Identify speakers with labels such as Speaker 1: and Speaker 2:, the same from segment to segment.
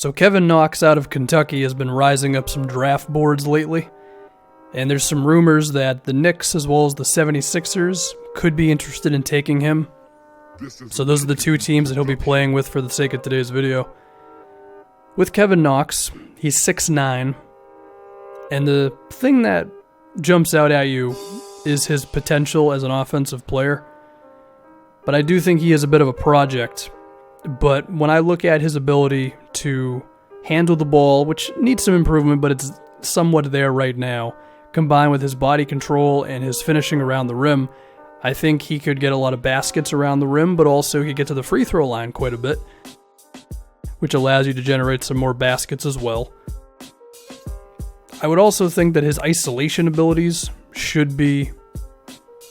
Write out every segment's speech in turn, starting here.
Speaker 1: So Kevin Knox out of Kentucky has been rising up some draft boards lately, and there's some rumors that the Knicks as well as the 76ers could be interested in taking him. So those are the two teams that he'll be playing with for the sake of today's video. With Kevin Knox, he's 6'9", and the thing that jumps out at you is his potential as an offensive player. But I do think he is a bit of a project. But when I look at his ability to handle the ball, which needs some improvement, but it's somewhat there right now, combined with his body control and his finishing around the rim, I think he could get a lot of baskets around the rim, but also he could get to the free throw line quite a bit, which allows you to generate some more baskets as well. I would also think that his isolation abilities should be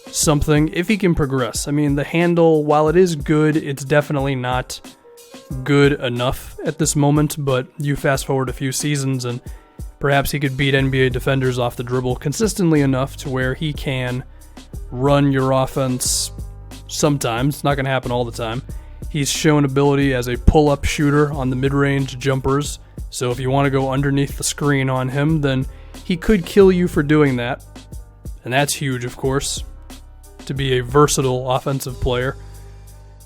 Speaker 1: something if he can progress. I mean, the handle, while it is good, it's definitely not good enough at this moment, but you fast forward a few seasons and perhaps he could beat NBA defenders off the dribble consistently enough to where he can run your offense sometimes. It's not going to happen all the time. He's shown ability as a pull-up shooter on the mid-range jumpers, so if you want to go underneath the screen on him, then he could kill you for doing that. And that's huge, of course, to be a versatile offensive player,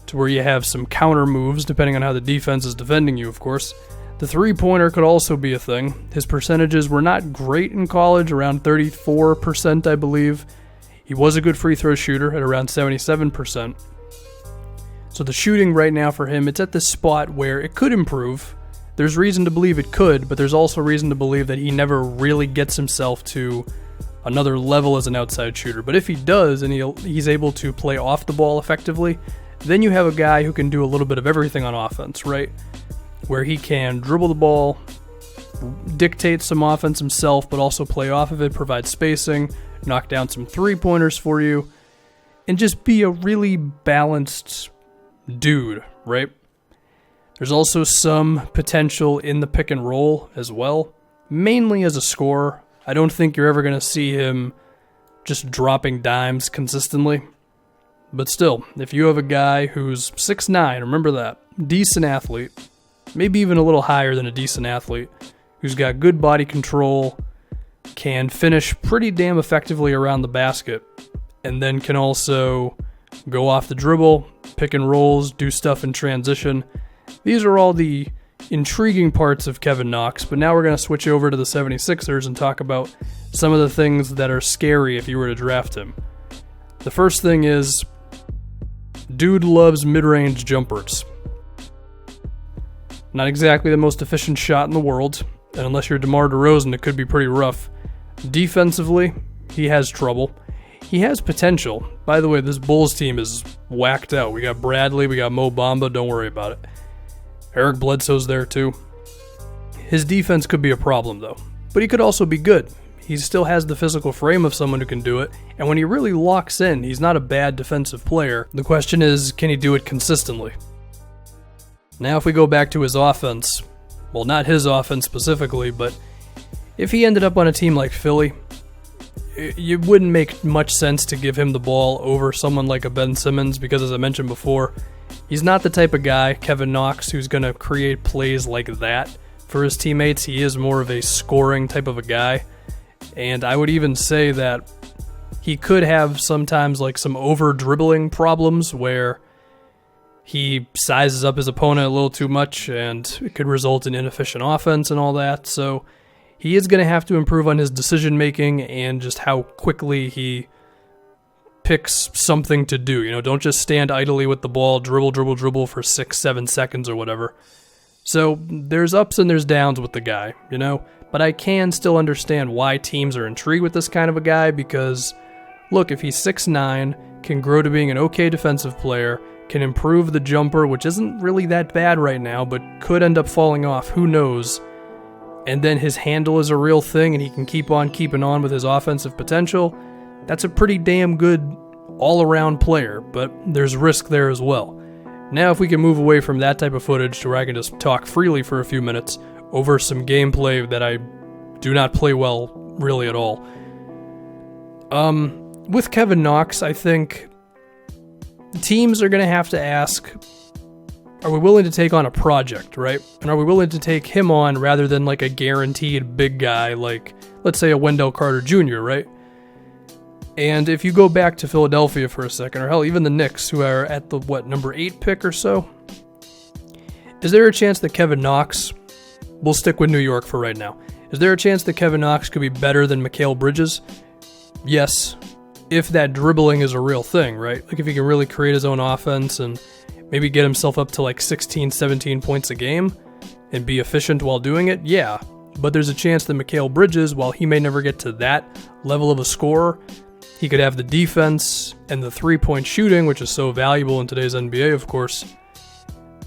Speaker 1: to where you have some counter moves depending on how the defense is defending you, of course. The three-pointer could also be a thing. His percentages were not great in college, around 34%, I believe. He was a good free throw shooter at around 77%. So the shooting right now for him, it's at this spot where it could improve. There's reason to believe it could, but there's also reason to believe that he never really gets himself to another level as an outside shooter. But if he does, and he's able to play off the ball effectively, then you have a guy who can do a little bit of everything on offense, right? Where he can dribble the ball, dictate some offense himself, but also play off of it, provide spacing, knock down some three-pointers for you, and just be a really balanced dude, right? There's also some potential in the pick and roll as well, mainly as a scorer. I don't think you're ever going to see him just dropping dimes consistently. But still, if you have a guy who's 6'9", remember that, decent athlete, maybe even a little higher than a decent athlete, who's got good body control, can finish pretty damn effectively around the basket, and then can also go off the dribble, pick and rolls, do stuff in transition. These are all the intriguing parts of Kevin Knox, but now we're going to switch over to the 76ers and talk about some of the things that are scary if you were to draft him. The first thing is, dude loves mid-range jumpers. Not exactly the most efficient shot in the world, and unless you're DeMar DeRozan, it could be pretty rough. Defensively, he has trouble. He has potential. By the way, this Bulls team is whacked out. We got Bradley, we got Mo Bamba, don't worry about it. Eric Bledsoe's there too. His defense could be a problem though, but he could also be good. He still has the physical frame of someone who can do it, and when he really locks in, he's not a bad defensive player. The question is, can he do it consistently? Now if we go back to his offense, well, not his offense specifically, but if he ended up on a team like Philly, it wouldn't make much sense to give him the ball over someone like a Ben Simmons because, as I mentioned before, he's not the type of guy, Kevin Knox, who's going to create plays like that for his teammates. He is more of a scoring type of a guy, and I would even say that he could have sometimes like some over-dribbling problems where he sizes up his opponent a little too much and it could result in inefficient offense and all that. So he is going to have to improve on his decision-making and just how quickly he picks something to do. You know, don't just stand idly with the ball, dribble for 6-7 seconds or whatever. So there's ups and there's downs with the guy, you know, but I can still understand why teams are intrigued with this kind of a guy because, look, if he's 6'9", can grow to being an okay defensive player, can improve the jumper, which isn't really that bad right now, but could end up falling off, who knows, and then his handle is a real thing and he can keep on keeping on with his offensive potential, that's a pretty damn good all-around player, but there's risk there as well. Now if we can move away from that type of footage to where I can just talk freely for a few minutes over some gameplay that I do not play well really at all. With Kevin Knox, I think teams are going to have to ask are we willing to take on a project, right? And are we willing to take him on rather than like a guaranteed big guy like, let's say, a Wendell Carter Jr., right? And if you go back to Philadelphia for a second, or hell, even the Knicks, who are at the, number 8 pick or so, is there a chance that Kevin Knox, we'll stick with New York for right now, is there a chance that Kevin Knox could be better than Mikal Bridges? Yes, if that dribbling is a real thing, right? Like if he can really create his own offense and maybe get himself up to like 16, 17 points a game and be efficient while doing it, yeah. But there's a chance that Mikal Bridges, while he may never get to that level of a scorer, he could have the defense and the three-point shooting, which is so valuable in today's NBA, of course,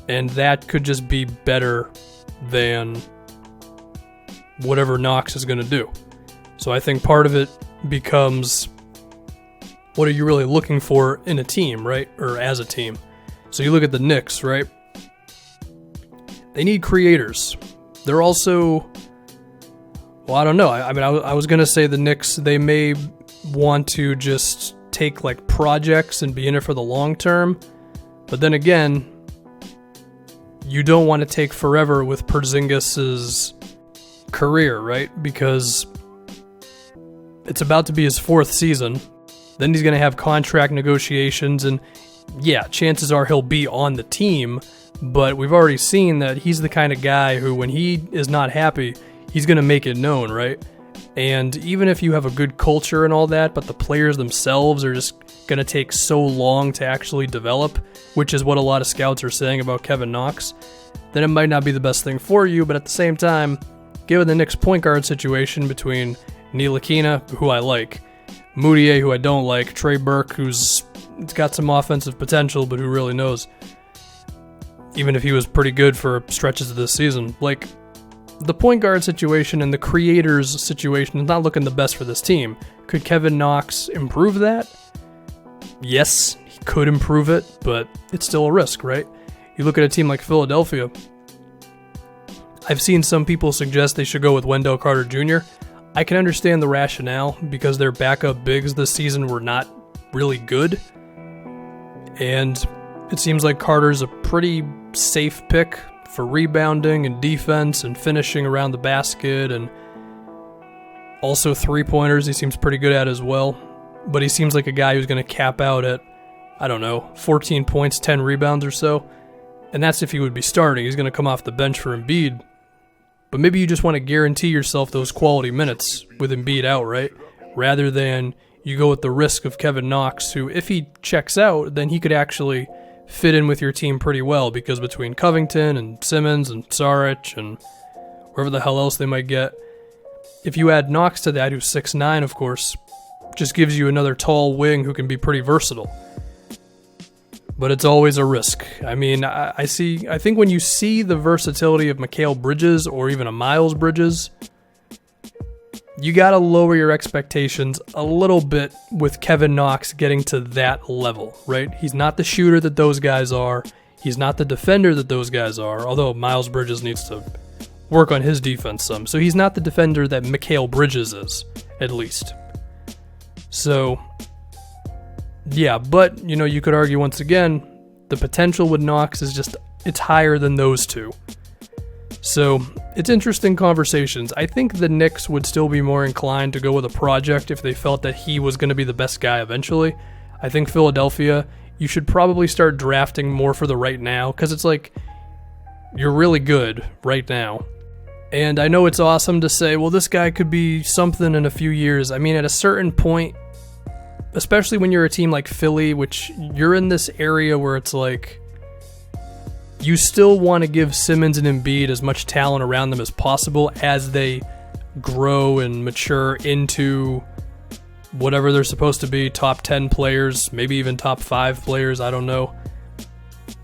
Speaker 1: and that could just be better than whatever Knox is going to do. So I think part of it becomes, what are you really looking for in a team, right? Or as a team. So you look at the Knicks, right? They need creators. They're also, well, I don't know. I was going to say the Knicks, they may want to just take like projects and be in it for the long term. But then again, you don't want to take forever with Porzingis's career, right? Because it's about to be his 4th season. Then he's going to have contract negotiations, and yeah, chances are he'll be on the team, but we've already seen that he's the kind of guy who, when he is not happy, he's going to make it known, right? And even if you have a good culture and all that, but the players themselves are just going to take so long to actually develop, which is what a lot of scouts are saying about Kevin Knox, then it might not be the best thing for you. But at the same time, given the Knicks point guard situation between Ntilikina, who I like, Moutier, who I don't like, Trey Burke, who's got some offensive potential, but who really knows, even if he was pretty good for stretches of this season, like, the point guard situation and the creators situation is not looking the best for this team. Could Kevin Knox improve that? Yes, he could improve it, but it's still a risk, right? You look at a team like Philadelphia. I've seen some people suggest they should go with Wendell Carter Jr. I can understand the rationale because their backup bigs this season were not really good. And it seems like Carter's a pretty safe pick for rebounding and defense and finishing around the basket, and also three-pointers he seems pretty good at as well. But he seems like a guy who's going to cap out at, 14 points, 10 rebounds or so. And that's if he would be starting. He's going to come off the bench for Embiid. But maybe you just want to guarantee yourself those quality minutes with Embiid out, right? Rather than you go with the risk of Kevin Knox, who, if he checks out, then he could actually fit in with your team pretty well, because between Covington and Simmons and Saric and whoever the hell else they might get, if you add Knox to that, who's 6'9", of course, just gives you another tall wing who can be pretty versatile. But it's always a risk. I mean, I think when you see the versatility of Mikal Bridges or even a Miles Bridges, you got to lower your expectations a little bit with Kevin Knox getting to that level, right? He's not the shooter that those guys are. He's not the defender that those guys are, although Miles Bridges needs to work on his defense some. So he's not the defender that Mikal Bridges is, at least. So, yeah, but, you could argue once again, the potential with Knox is just, it's higher than those two. So, it's interesting conversations. I think the Knicks would still be more inclined to go with a project if they felt that he was going to be the best guy eventually. I think Philadelphia, you should probably start drafting more for the right now, because it's like, you're really good right now. And I know it's awesome to say, well, this guy could be something in a few years. I mean, at a certain point, especially when you're a team like Philly, which you're in this area where it's like, you still want to give Simmons and Embiid as much talent around them as possible as they grow and mature into whatever they're supposed to be, top 10 players, maybe even top 5 players, I don't know.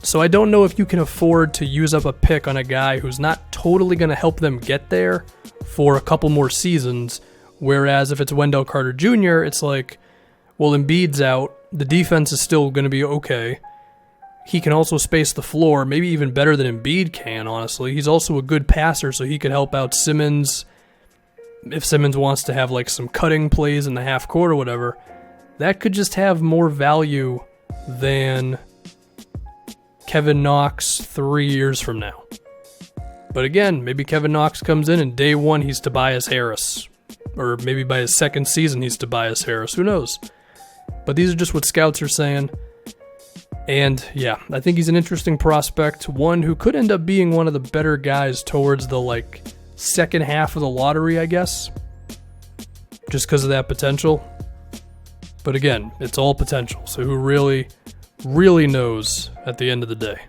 Speaker 1: So I don't know if you can afford to use up a pick on a guy who's not totally going to help them get there for a couple more seasons, whereas if it's Wendell Carter Jr., it's like, well, Embiid's out, the defense is still going to be okay. He can also space the floor, maybe even better than Embiid can, honestly. He's also a good passer, so he could help out Simmons. If Simmons wants to have like some cutting plays in the half court or whatever, that could just have more value than Kevin Knox 3 years from now. But again, maybe Kevin Knox comes in and day one he's Tobias Harris. Or maybe by his second season he's Tobias Harris. Who knows? But these are just what scouts are saying. And yeah, I think he's an interesting prospect. One who could end up being one of the better guys towards the second half of the lottery, I guess. Just because of that potential. But again, it's all potential. So who really knows at the end of the day?